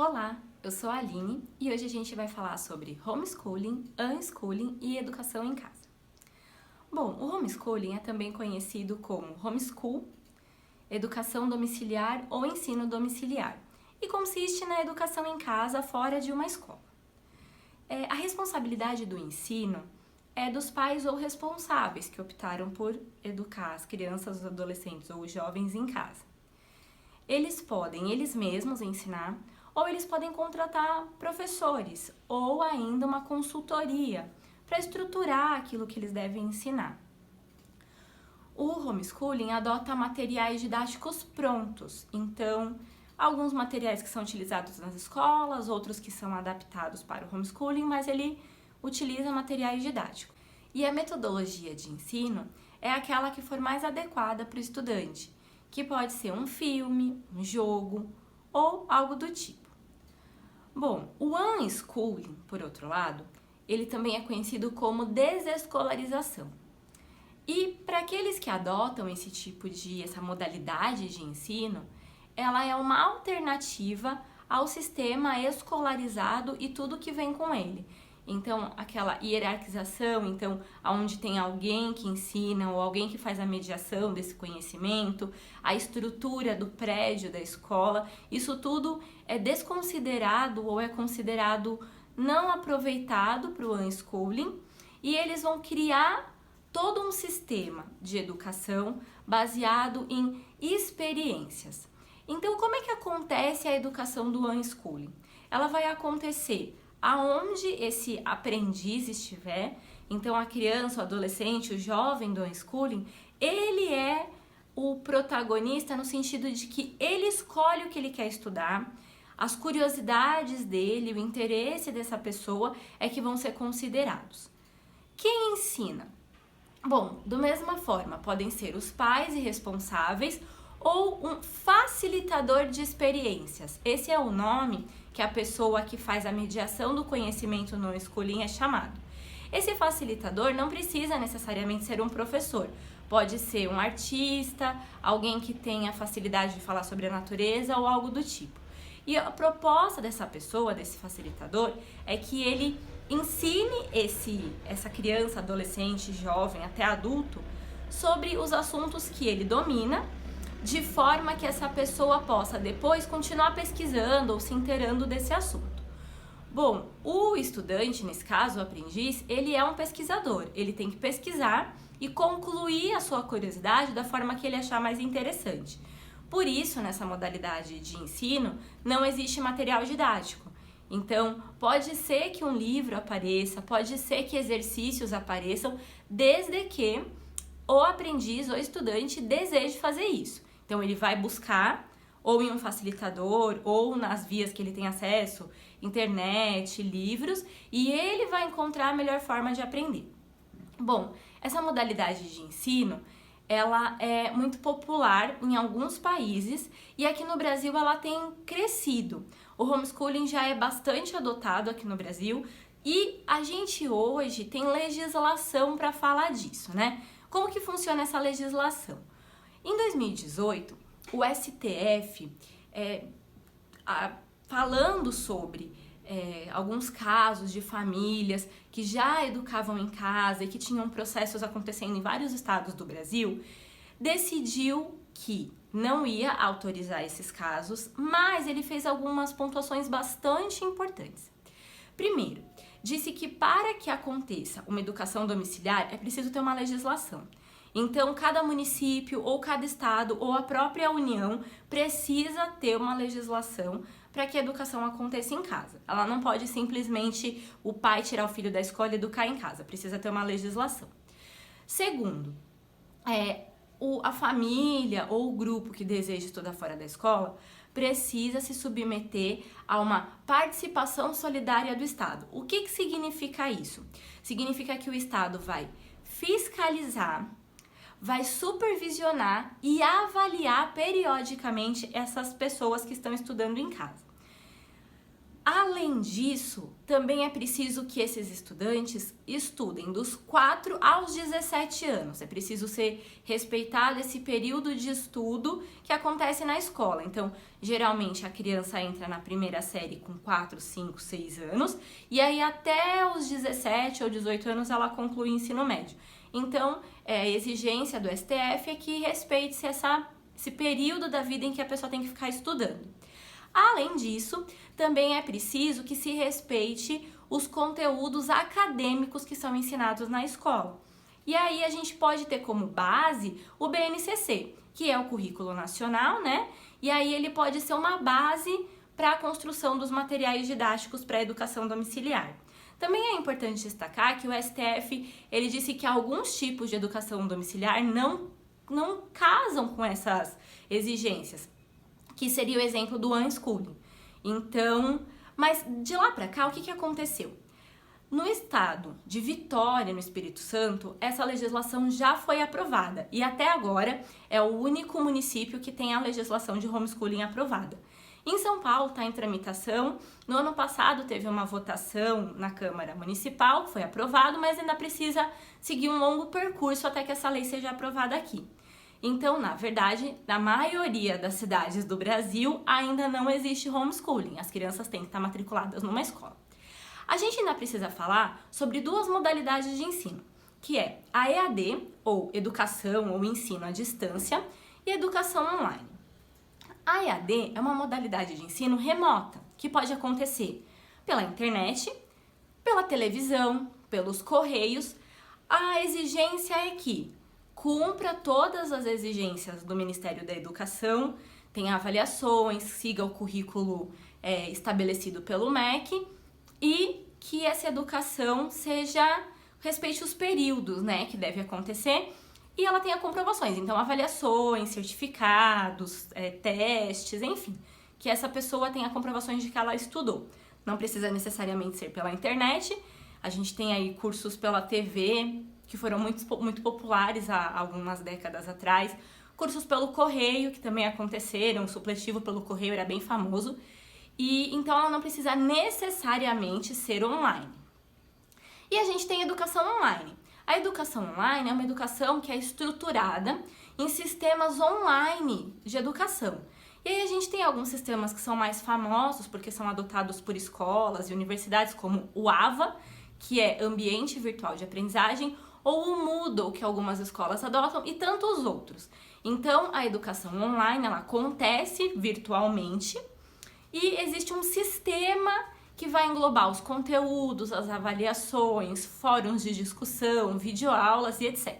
Olá, eu sou a Aline e hoje a gente vai falar sobre homeschooling, unschooling e educação em casa. Bom, o homeschooling é também conhecido como homeschool, educação domiciliar ou ensino domiciliar e consiste na educação em casa fora de uma escola. A responsabilidade do ensino é dos pais ou responsáveis que optaram por educar as crianças, os adolescentes ou os jovens em casa. Eles podem eles mesmos ensinar ou eles podem contratar professores ou ainda uma consultoria para estruturar aquilo que eles devem ensinar. O homeschooling adota materiais didáticos prontos, então alguns materiais que são utilizados nas escolas, outros que são adaptados para o homeschooling, mas ele utiliza materiais didáticos. E a metodologia de ensino é aquela que for mais adequada para o estudante, que pode ser um filme, um jogo ou algo do tipo. Bom, o unschooling, por outro lado, ele também é conhecido como desescolarização. E para aqueles que adotam essa modalidade de ensino, ela é uma alternativa ao sistema escolarizado e tudo que vem com ele. Então, aquela hierarquização, onde tem alguém que ensina ou alguém que faz a mediação desse conhecimento, a estrutura do prédio da escola, isso tudo é desconsiderado ou é considerado não aproveitado para o unschooling e eles vão criar todo um sistema de educação baseado em experiências. Então, como é que acontece a educação do unschooling? Ela vai acontecer aonde esse aprendiz estiver, então a criança, o adolescente, o jovem do unschooling, ele é o protagonista no sentido de que ele escolhe o que ele quer estudar, as curiosidades dele, o interesse dessa pessoa é que vão ser considerados. Quem ensina? Bom, da mesma forma, podem ser os pais e responsáveis ou um facilitador de experiências. Esse é o nome que a pessoa que faz a mediação do conhecimento no unschooling é chamado. Esse facilitador não precisa necessariamente ser um professor, pode ser um artista, alguém que tenha facilidade de falar sobre a natureza ou algo do tipo. E a proposta dessa pessoa, desse facilitador, é que ele ensine essa criança, adolescente, jovem, até adulto, sobre os assuntos que ele domina, de forma que essa pessoa possa depois continuar pesquisando ou se inteirando desse assunto. Bom, o estudante, nesse caso, o aprendiz, ele é um pesquisador. Ele tem que pesquisar e concluir a sua curiosidade da forma que ele achar mais interessante. Por isso, nessa modalidade de ensino, não existe material didático. Então, pode ser que um livro apareça, pode ser que exercícios apareçam, desde que o aprendiz ou estudante deseje fazer isso. Então, ele vai buscar ou em um facilitador ou nas vias que ele tem acesso, internet, livros, e ele vai encontrar a melhor forma de aprender. Bom, essa modalidade de ensino, ela é muito popular em alguns países e aqui no Brasil ela tem crescido. O homeschooling já é bastante adotado aqui no Brasil e a gente hoje tem legislação para falar disso, né? Como que funciona essa legislação? Em 2018, o STF, falando sobre alguns casos de famílias que já educavam em casa e que tinham processos acontecendo em vários estados do Brasil, decidiu que não ia autorizar esses casos, mas ele fez algumas pontuações bastante importantes. Primeiro, disse que para que aconteça uma educação domiciliar é preciso ter uma legislação. Então, cada município ou cada estado ou a própria União precisa ter uma legislação para que a educação aconteça em casa. Ela não pode simplesmente o pai tirar o filho da escola e educar em casa, precisa ter uma legislação. Segundo, a família ou o grupo que deseja estudar fora da escola precisa se submeter a uma participação solidária do Estado. O que significa isso? Significa que o Estado vai fiscalizar, vai supervisionar e avaliar periodicamente essas pessoas que estão estudando em casa. Além disso, também é preciso que esses estudantes estudem dos 4 aos 17 anos. É preciso ser respeitado esse período de estudo que acontece na escola. Então, geralmente a criança entra na primeira série com 4, 5, 6 anos e aí até os 17 ou 18 anos ela conclui o ensino médio. Então, a exigência do STF é que respeite-se esse período da vida em que a pessoa tem que ficar estudando. Além disso, também é preciso que se respeite os conteúdos acadêmicos que são ensinados na escola. E aí a gente pode ter como base o BNCC, que é o Currículo Nacional, né? E aí ele pode ser uma base para a construção dos materiais didáticos para a educação domiciliar. Também é importante destacar que o STF, ele disse que alguns tipos de educação domiciliar não casam com essas exigências, que seria o exemplo do unschooling. Então, mas de lá para cá, o que aconteceu? No estado de Vitória, no Espírito Santo, essa legislação já foi aprovada e até agora é o único município que tem a legislação de homeschooling aprovada. Em São Paulo está em tramitação. No ano passado teve uma votação na Câmara Municipal, foi aprovado, mas ainda precisa seguir um longo percurso até que essa lei seja aprovada aqui. Então, na verdade, na maioria das cidades do Brasil ainda não existe homeschooling. As crianças têm que estar matriculadas numa escola. A gente ainda precisa falar sobre duas modalidades de ensino, que é a EAD, ou Educação ou Ensino à Distância, e Educação Online. A EAD é uma modalidade de ensino remota, que pode acontecer pela internet, pela televisão, pelos correios. A exigência é que cumpra todas as exigências do Ministério da Educação, tenha avaliações, siga o currículo estabelecido pelo MEC e que essa educação respeite os períodos, né, que deve acontecer e ela tenha comprovações, então avaliações, certificados, testes, enfim, que essa pessoa tenha comprovações de que ela estudou. Não precisa necessariamente ser pela internet, a gente tem aí cursos pela TV, que foram muito populares há algumas décadas atrás, cursos pelo correio, que também aconteceram, o supletivo pelo correio era bem famoso, e então ela não precisa necessariamente ser online. E a gente tem educação online. A educação online é uma educação que é estruturada em sistemas online de educação. E aí a gente tem alguns sistemas que são mais famosos, porque são adotados por escolas e universidades, como o AVA, que é Ambiente Virtual de Aprendizagem, ou o Moodle, que algumas escolas adotam, e tantos outros. Então, a educação online, ela acontece virtualmente e existe um sistema que vai englobar os conteúdos, as avaliações, fóruns de discussão, videoaulas e etc.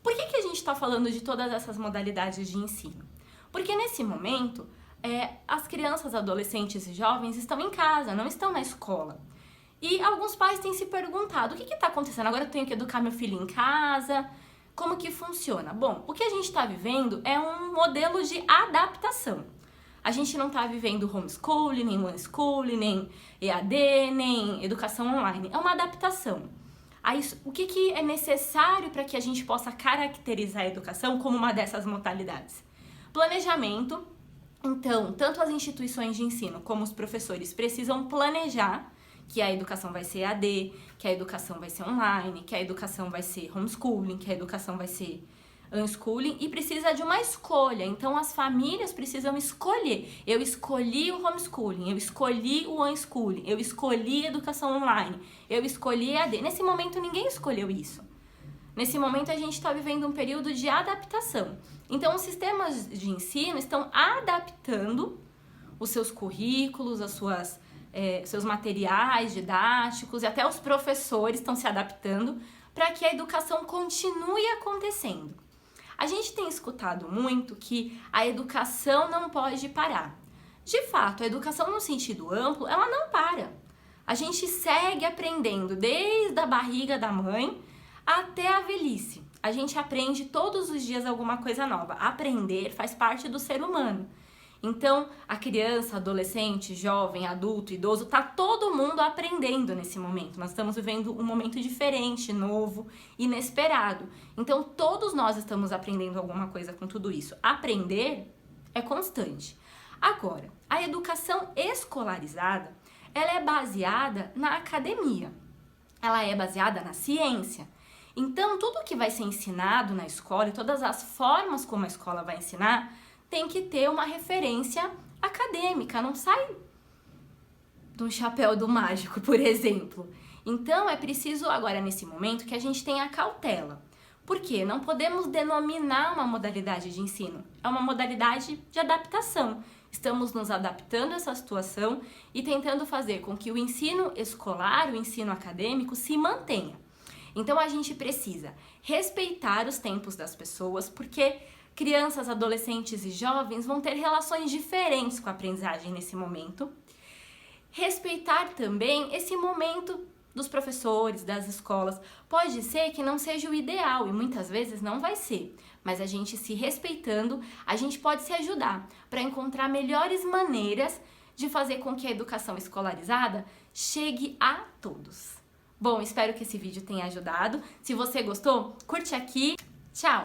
Por que a gente está falando de todas essas modalidades de ensino? Porque nesse momento, as crianças, adolescentes e jovens estão em casa, não estão na escola. E alguns pais têm se perguntado, o que está acontecendo? Agora eu tenho que educar meu filho em casa? Como que funciona? Bom, o que a gente está vivendo é um modelo de adaptação. A gente não está vivendo homeschooling, nem unschooling, nem EAD, nem educação online. É uma adaptação. O que é necessário para que a gente possa caracterizar a educação como uma dessas modalidades? Planejamento. Então, tanto as instituições de ensino como os professores precisam planejar que a educação vai ser EAD, que a educação vai ser online, que a educação vai ser homeschooling, que a educação vai ser unschooling, e precisa de uma escolha. Então as famílias precisam escolher. Eu escolhi o homeschooling, eu escolhi o unschooling, eu escolhi a educação online, eu escolhi EAD. Nesse momento ninguém escolheu isso. Nesse momento a gente está vivendo um período de adaptação. Então os sistemas de ensino estão adaptando os seus currículos, seus materiais didáticos, e até os professores estão se adaptando para que a educação continue acontecendo. A gente tem escutado muito que a educação não pode parar. De fato, a educação no sentido amplo, ela não para. A gente segue aprendendo desde a barriga da mãe até a velhice. A gente aprende todos os dias alguma coisa nova. Aprender faz parte do ser humano. Então, a criança, adolescente, jovem, adulto, idoso, tá todo mundo aprendendo nesse momento. Nós estamos vivendo um momento diferente, novo, inesperado. Então, todos nós estamos aprendendo alguma coisa com tudo isso. Aprender é constante. Agora, a educação escolarizada, ela é baseada na academia, ela é baseada na ciência. Então, tudo que vai ser ensinado na escola e todas as formas como a escola vai ensinar tem que ter uma referência acadêmica, não sai do chapéu do mágico, por exemplo. Então, é preciso agora, nesse momento, que a gente tenha cautela. Por quê? Não podemos denominar uma modalidade de ensino. É uma modalidade de adaptação. Estamos nos adaptando a essa situação e tentando fazer com que o ensino escolar, o ensino acadêmico, se mantenha. Então, a gente precisa respeitar os tempos das pessoas, porque crianças, adolescentes e jovens vão ter relações diferentes com a aprendizagem nesse momento. Respeitar também esse momento dos professores, das escolas. Pode ser que não seja o ideal e muitas vezes não vai ser, mas a gente se respeitando, a gente pode se ajudar para encontrar melhores maneiras de fazer com que a educação escolarizada chegue a todos. Bom, espero que esse vídeo tenha ajudado. Se você gostou, curte aqui. Tchau!